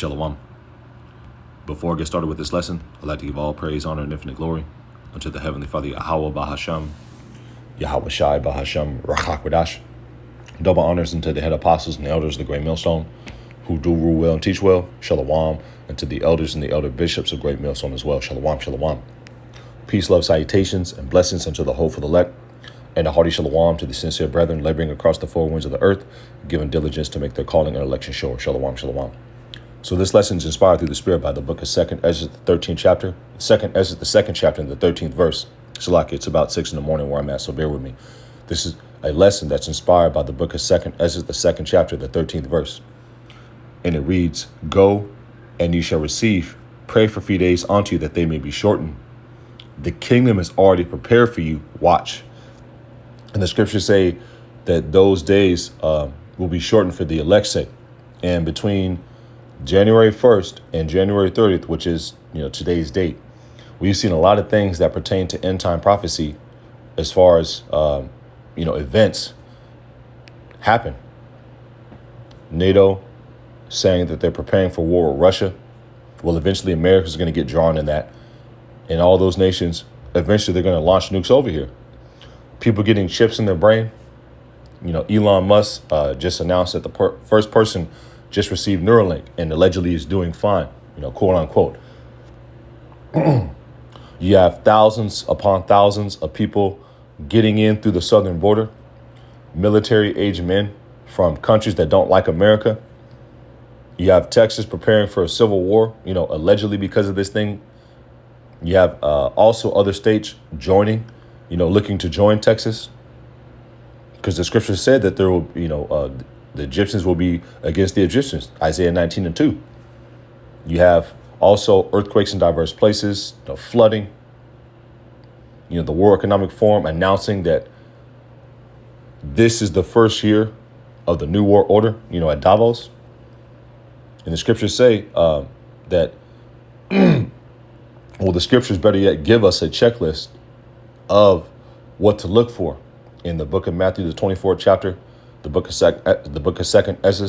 Shalom. Before I get started with this lesson, I'd like to give all praise, honor, and infinite glory unto the Heavenly Father, Yahweh Bahasham, Yahweh Shai Bahasham, Rachak Wadash. Double honors unto the head apostles and elders of the Great Millstone, who do rule well and teach well. Shalom. And to the elders and the elder bishops of Great Millstone as well. Shalom, shalom. Peace, love, salutations, and blessings unto the hopeful elect, and a hearty shalom to the sincere brethren laboring across the four winds of the earth, giving diligence to make their calling and election sure. Shalom, shalom. So this lesson is inspired through the Spirit by the book of 2nd Ezra, the 13th chapter. 2nd Ezra, the 2nd chapter, and the 13th verse. Shalaki, it's about 6 in the morning where I'm at, so bear with me. This is a lesson that's inspired by the book of 2nd Ezra, the 2nd chapter, the 13th verse. And it reads, "Go, and ye shall receive. Pray for 3 days unto you that they may be shortened. The kingdom is already prepared for you. Watch." And the scriptures say that those days will be shortened for the elect's sake. And between January 1st and January 30th, which is today's date, we've seen a lot of things that pertain to end time prophecy as far as events happen. NATO saying that they're preparing for war with Russia. Well, eventually America's going to get drawn in that. And all those nations, eventually they're going to launch nukes over here. People getting chips in their brain. Elon Musk just announced that the first person just received Neuralink and allegedly is doing fine, quote unquote. You have thousands upon thousands of people getting in through the southern border, military-age men from countries that don't like America. You have Texas preparing for a civil war, allegedly because of this thing. You have also other states joining, looking to join Texas, because the scripture said that there will, the Egyptians will be against the Egyptians, Isaiah 19:2. You have also earthquakes in diverse places, flooding. The World Economic Forum announcing that this is the first year of the New World Order, at Davos. And the scriptures say that, well, the scriptures better yet give us a checklist of what to look for in the book of Matthew, the 24th chapter, the book of 2nd Ezra,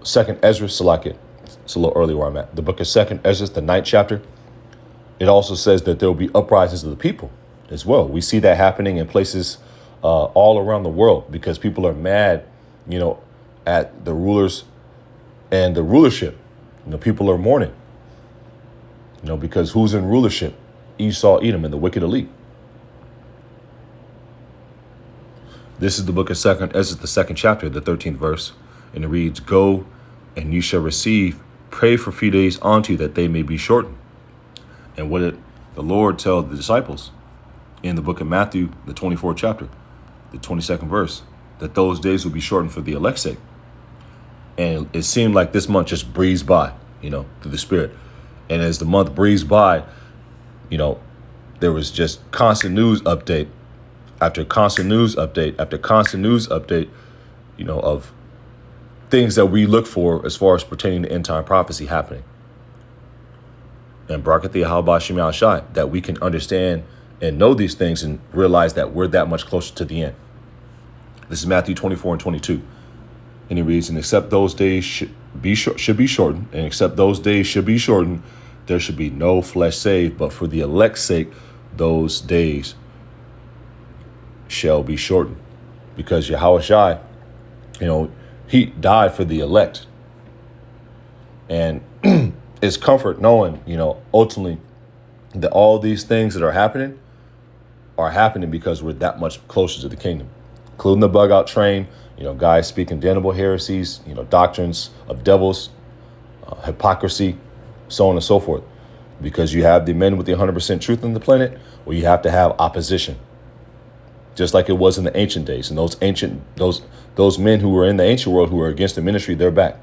Salakia. It's a little early where I'm at. The book of 2nd Ezra, the 9th chapter. It also says that there will be uprisings of the people as well. We see that happening in places all around the world because people are mad, at the rulers and the rulership. People are mourning, because who's in rulership? Esau, Edom, and the wicked elite. This is the book of 2nd Ezra, the 2nd chapter, the 13th verse. And it reads, "Go, and you shall receive. Pray for 3 days unto you that they may be shortened." And what did the Lord tell the disciples in the book of Matthew, the 24th chapter, the 22nd verse? That those days will be shortened for the elect's sake. And it seemed like this month just breezed by, through the Spirit. And as the month breezed by, there was just constant news update after constant news update after constant news update, of things that we look for as far as pertaining to end time prophecy happening. And Barak Yahweh Shai Shai, that we can understand and know these things and realize that we're that much closer to the end. This is Matthew 24 and 22. And he reads, "And except those days should be shortened, and except those days should be shortened, there should be no flesh saved, but for the elect's sake, those days shall be shortened." Because Yahweh Shai, he died for the elect. And it's comfort knowing, ultimately that all these things that are happening because we're that much closer to the kingdom, including the bug out train, guys speaking damnable heresies, doctrines of devils, hypocrisy, so on and so forth. Because you have the men with the 100% truth on the planet, or you have to have opposition. Just like it was in the ancient days. And those men who were in the ancient world who were against the ministry, they're back.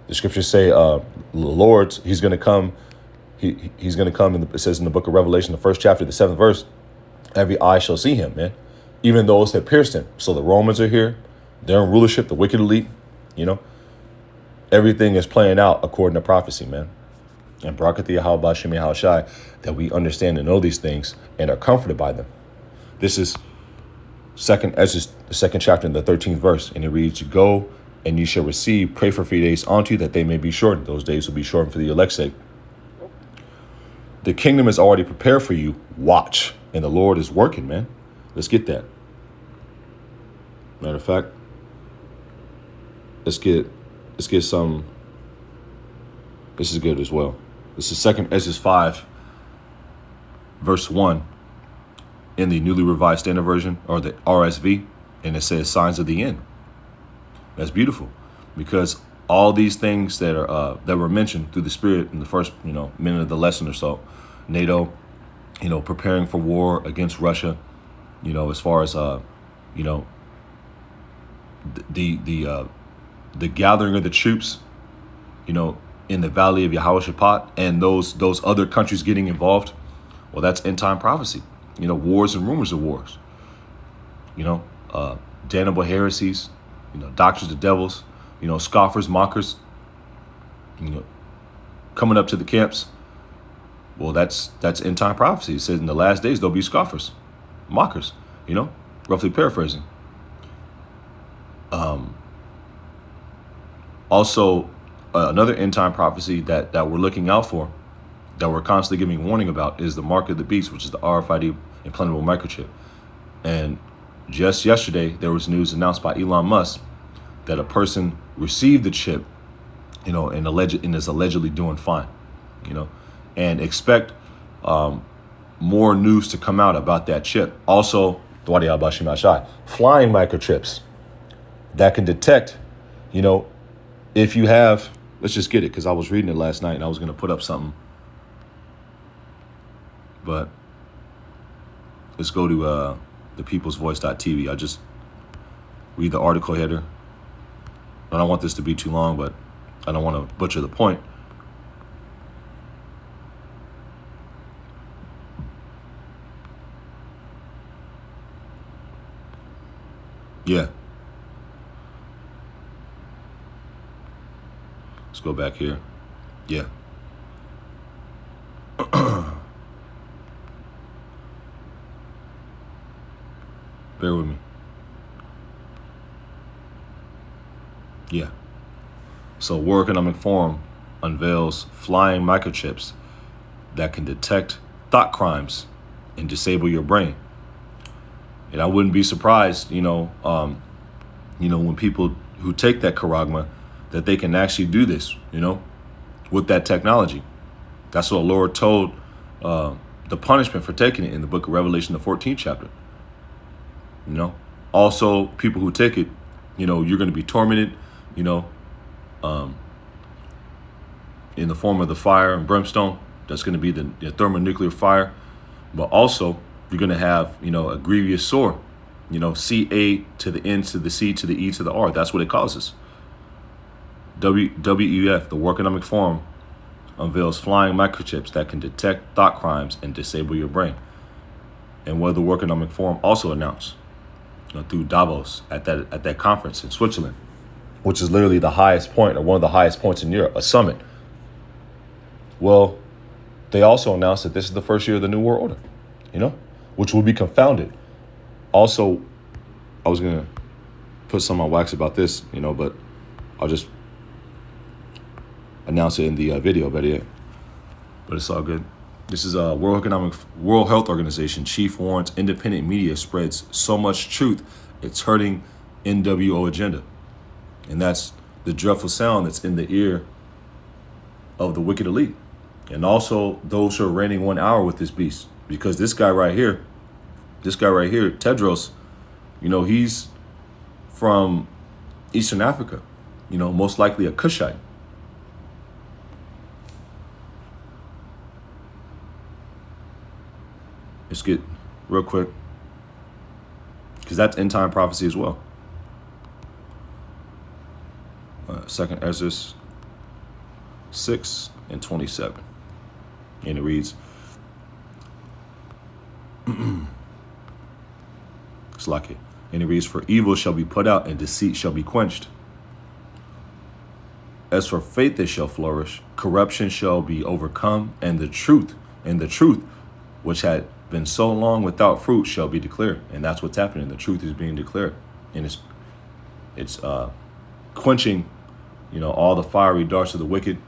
The scriptures say, the Lord, he's going to come. He's going to come, it says in the book of Revelation, the 1st chapter, the 7th verse, every eye shall see him, man. Even those that pierced him. So the Romans are here. They're in rulership, the wicked elite, Everything is playing out according to prophecy, man. And Barak Yahweh Shai Shai, that we understand and know these things and are comforted by them. This is 2nd Ezra, the 2nd chapter, and the 13th verse. And it reads, "Go, and you shall receive, pray for 3 days unto you that they may be shortened. Those days will be shortened for the elect's sake. The kingdom is already prepared for you. Watch. And the Lord is working, man. Let's get that. Matter of fact, let's get some. This is good as well. This is 2 Ezra 5, verse 1 in the newly revised standard version, or the RSV, and it says signs of the end. That's beautiful, because all these things that are that were mentioned through the Spirit in the first minute of the lesson or so, NATO, preparing for war against Russia, as far as the gathering of the troops, in the valley of Yehoshaphat, and those other countries getting involved. Well, that's end time prophecy. Wars and rumors of wars. Damnable heresies, doctrines of devils, scoffers, mockers, coming up to the camps. Well, that's end time prophecy. It says in the last days there'll be scoffers, mockers, roughly paraphrasing. Also, another end time prophecy that we're looking out for, that we're constantly giving warning about, is the mark of the beast, which is the RFID implantable microchip. And just yesterday, there was news announced by Elon Musk that a person received the chip, and is allegedly doing fine, and expect more news to come out about that chip. Also, flying microchips that can detect, if you have, let's just get it, because I was reading it last night and I was going to put up something. But let's go to thepeoplesvoice.tv. I just read the article header. I don't want this to be too long, but I don't want to butcher the point. Yeah. Let's go back here. Yeah. Bear with me. Yeah. So World Economic Forum unveils flying microchips that can detect thought crimes and disable your brain. And I wouldn't be surprised, when people who take that charagma, that they can actually do this, with that technology. That's what the Lord told the punishment for taking it in the book of Revelation, the 14th chapter. Also, people who take it, you're going to be tormented, in the form of the fire and brimstone. That's going to be the thermonuclear fire. But also, you're going to have, a grievous sore, CA to the N to the C to the E to the R. That's what it causes. WEF, the World Economic Forum, unveils flying microchips that can detect thought crimes and disable your brain. And what the World Economic Forum also announced through Davos at that conference in Switzerland, which is literally the highest point, or one of the highest points in Europe, a summit. Well, they also announced that this is the first year of the New World Order, which will be confounded. Also, I was going to put some on wax about this, but I'll just announce it in the video, but it's all good. This is a World Health Organization chief warns independent media spreads so much truth it's hurting NWO agenda. And that's the dreadful sound that's in the ear of the wicked elite. And also those who are reigning 1 hour with this beast. Because this guy right here, Tedros, he's from Eastern Africa, most likely a Cushite. Let's get real quick, because that's end time prophecy as well. 2 Ezra 6 and 27. And it reads, it's like it. And it reads, for evil shall be put out and deceit shall be quenched. As for faith, it shall flourish. Corruption shall be overcome, and the truth, which had been so long without fruit, shall be declared. And that's what's happening. The truth is being declared, and it's quenching, all the fiery darts of the wicked.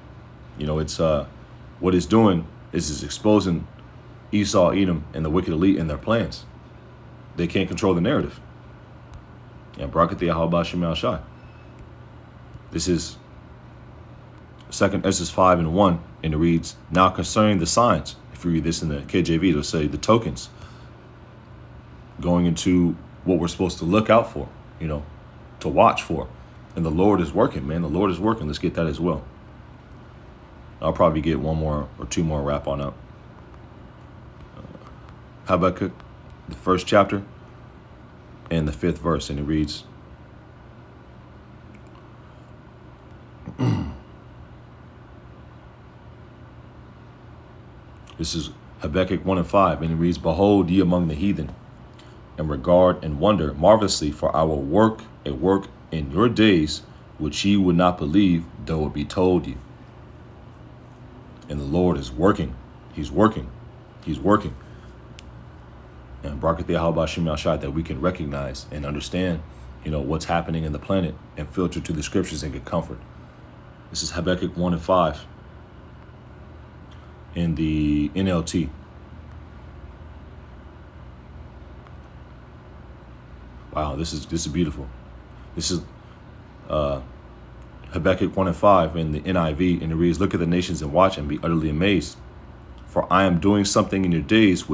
It's what it's doing is it's exposing Esau, Edom, and the wicked elite and their plans. They can't control the narrative. Yeah, Barak Yahweh Shema Shai. This is 2 Ezra 5:1, and it reads, "Now concerning the signs," if you read this in the KJV, it'll say the tokens, going into what we're supposed to look out for, to watch for. And the Lord is working, man. The Lord is working. Let's get that as well. I'll probably get one more or two more wrap on up. Habakkuk, the 1st chapter and the 5th verse, and it reads, this is Habakkuk 1:5, and it reads, "Behold ye among the heathen, and regard and wonder marvelously, for I will work a work in your days which ye would not believe, though it be told you." And the Lord is working. He's working. He's working. And Barak Yahweh Shema Shai, that we can recognize and understand, what's happening in the planet and filter to the scriptures and get comfort. This is Habakkuk 1:5 in the NLT. Wow, this is beautiful. This is Habakkuk 1:5 in the NIV, and it reads, "Look at the nations and watch and be utterly amazed. For I am doing something in your days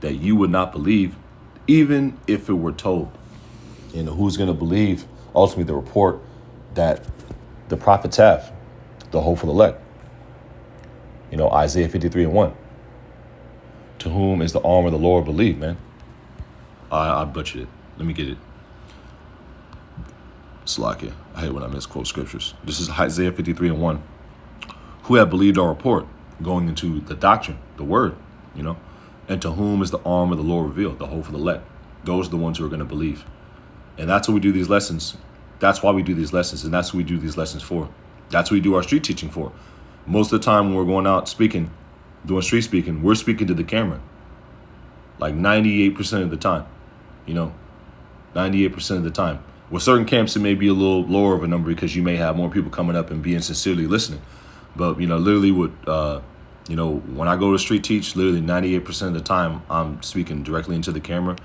that you would not believe, even if it were told." Who's going to believe ultimately the report that the prophets have, the hopeful elect? Isaiah 53:1. To whom is the arm of the Lord believed, man? I butchered it. Let me get it. Slakia. I hate when I misquote scriptures. This is Isaiah 53:1. Who have believed our report, going into the doctrine, the word, and to whom is the arm of the Lord revealed, the hopeful elect. Those are the ones who are going to believe. And that's what we do these lessons. That's why we do these lessons, and that's what we do these lessons for. That's what we do our street teaching for. Most of the time when we're going out speaking, doing street speaking, we're speaking to the camera. Like 98% of the time, 98% of the time. With certain camps, it may be a little lower of a number because you may have more people coming up and being sincerely listening. But, literally when I go to street teach, literally 98% of the time, I'm speaking directly into the camera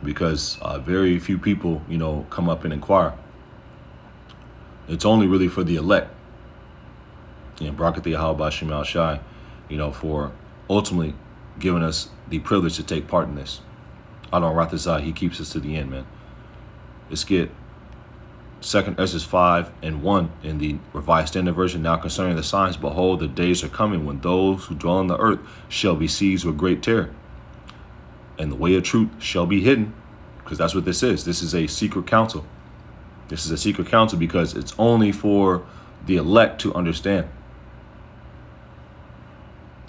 because very few people, come up and inquire. It's only really for the elect. Barak Yahweh Shema Shai, for ultimately giving us the privilege to take part in this. Adon Rathazah, he keeps us to the end, man. Let's get 2 Ezra 5:1 in the Revised Standard Version. "Now concerning the signs, behold, the days are coming when those who dwell on the earth shall be seized with great terror. And the way of truth shall be hidden," because that's what this is. This is a secret counsel. This is a secret counsel because it's only for the elect to understand.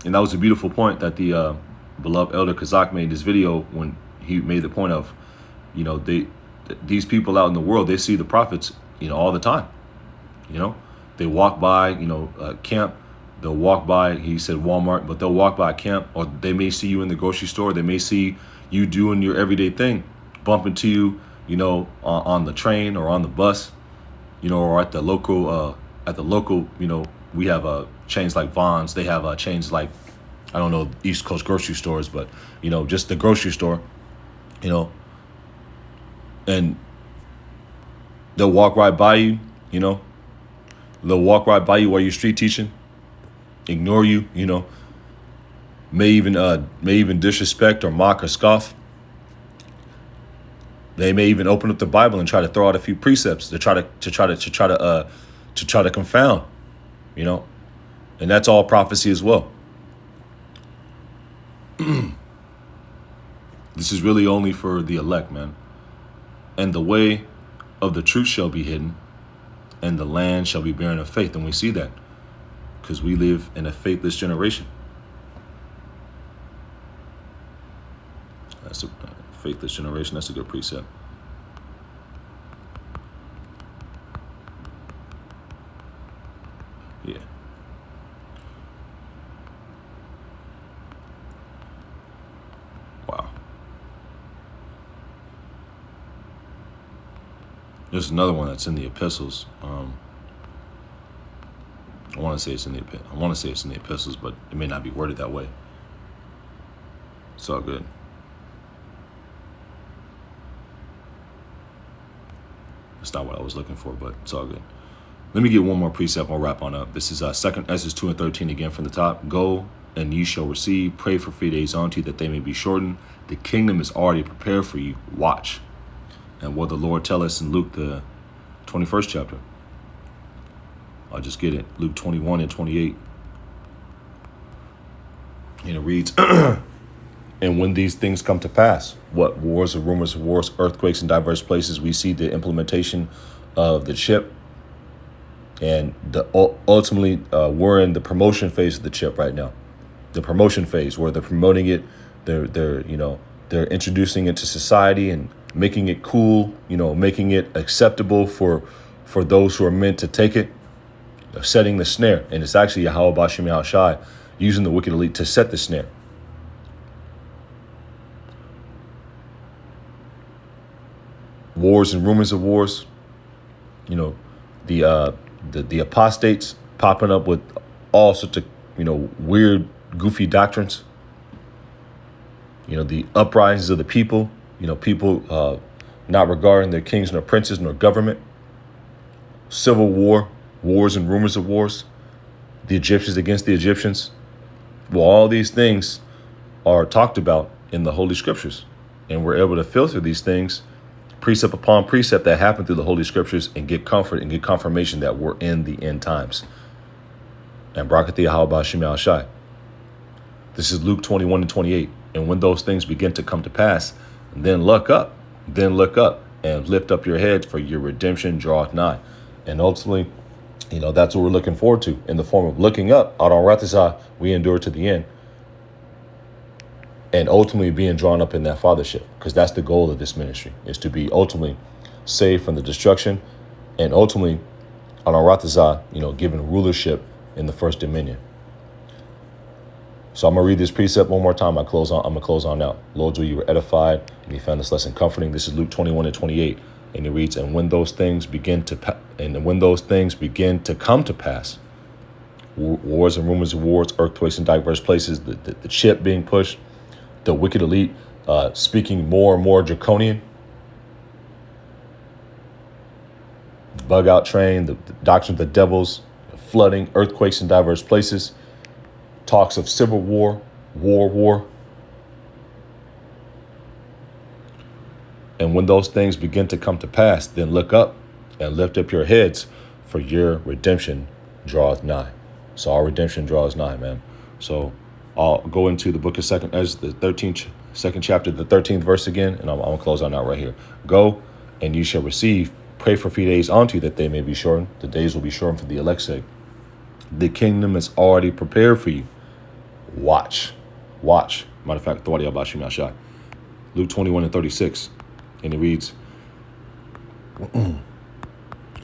And that was a beautiful point that the beloved Elder Kazak made in this video when he made the point of, these people out in the world, they see the prophets, all the time. They walk by, camp. They'll walk by, he said Walmart, but they'll walk by a camp, or they may see you in the grocery store. They may see you doing your everyday thing, bump into you, on the train or on the bus, or at the local, we have chains like Vons. They have chains like, I don't know, East Coast grocery stores, but, just the grocery store, and they'll walk right by you, they'll walk right by you while you're street teaching, ignore you, may even disrespect or mock or scoff. They may even open up the Bible and try to throw out a few precepts to try to confound, and that's all prophecy as well. This is really only for the elect, man. "And the way of the truth shall be hidden, and the land shall be barren of faith." And we see that because we live in a faithless generation. That's a faithless generation. That's a good precept. Yeah. Wow. There's another one that's in the epistles. I want to say it's in the epistles, but it may not be worded that way. It's all good. It's not what I was looking for, but it's all good. Let me get one more precept. I'll wrap on up. This is 2 Ezra 2 and 13 again from the top. Go, and you shall receive. Pray for 3 days unto you that they may be shortened. The kingdom is already prepared for you. Watch. And what the Lord tell us in Luke, the 21st chapter. I'll just get it. Luke 21 and 28. And it reads, and when these things come to pass, what wars and rumors of wars, earthquakes in diverse places, we see the implementation of the chip. And ultimately, we're in the promotion phase of the chip right now. The promotion phase where they're promoting it. They're introducing it to society and making it cool, making it acceptable for those who are meant to take it, setting the snare. And it's actually Yahweh Bashim Yahushai using the wicked elite to set the snare. Wars and rumors of wars, the apostates popping up with all sorts of, weird, goofy doctrines. The uprisings of the people, people not regarding their kings nor princes nor government. Civil war, wars and rumors of wars. The Egyptians against the Egyptians. Well, all these things are talked about in the Holy Scriptures. And we're able to filter these things, precept upon precept, that happen through the Holy Scriptures, and get comfort and get confirmation that we're in the end times. And Barakati Yahweh Bashim Yahushai. This is Luke 21 and 28. And when those things begin to come to pass, then look up, and lift up your heads, for your redemption draweth nigh. And ultimately, that's what we're looking forward to, in the form of looking up. Adon Ratazah, we endure to the end. And ultimately being drawn up in that fathership, because that's the goal of this ministry, is to be ultimately saved from the destruction, and ultimately, Adon Ratazah, given rulership in the first dominion. So I'm going to read this precept one more time. I'm going to close on out. Lord, you were edified, and you found this lesson comforting. This is Luke 21 and 28. And it reads, and when those things begin to come to pass, wars and rumors of wars, earthquakes in diverse places, the chip being pushed, the wicked elite speaking more and more draconian, the bug out train, the doctrine of the devils, flooding, earthquakes in diverse places, talks of civil war. And when those things begin to come to pass, then look up and lift up your heads, for your redemption draweth nigh. So our redemption draws nigh, man. So I'll go into the book of 2 Ezra, the 2nd chapter, the 13th verse again, and I'm going to close on out right here. Go, and you shall receive. Pray for 3 days unto you, that they may be shortened. The days will be shortened for the elect's sake. The kingdom is already prepared for you. Watch. Matter of fact, Thawadi Abashim Yashai. Luke 21 and 36. And it reads,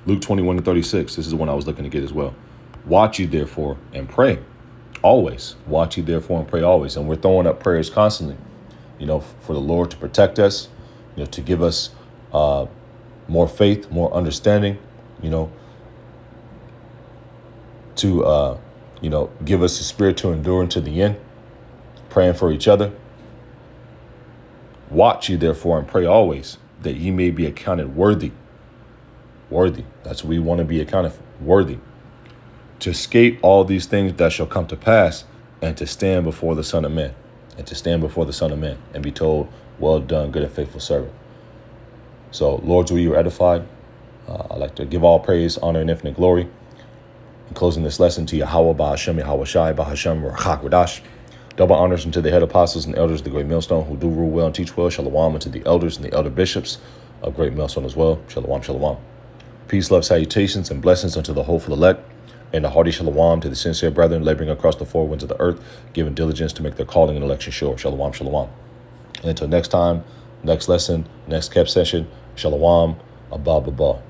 Luke 21 and 36. This is the one I was looking to get as well. Watch ye therefore and pray always. Watch ye therefore and pray always. And we're throwing up prayers constantly, for the Lord to protect us, to give us more faith, more understanding, to, give us the spirit to endure unto the end, praying for each other. Watch ye therefore and pray always, that ye may be accounted worthy. That's what we want to be accounted for. Worthy. To escape all these things that shall come to pass, and to stand before the Son of Man. And be told, well done, good and faithful servant. So, Lord, you are edified. I'd like to give all praise, honor, and infinite glory. In closing this lesson, to Yahweh Ba'Hashem, Yahweh Shai, Ba'Hashem, Rachakwadash. Double honors unto the head apostles and elders of the great millstone, who do rule well and teach well. Shalom unto the elders and the elder bishops of great millstone as well. Shalom. Peace, love, salutations, and blessings unto the hopeful elect, and a hearty shalom to the sincere brethren laboring across the four winds of the earth, giving diligence to make their calling and election sure. Shalom. And until next time, next lesson, next cap session, shalom, abba.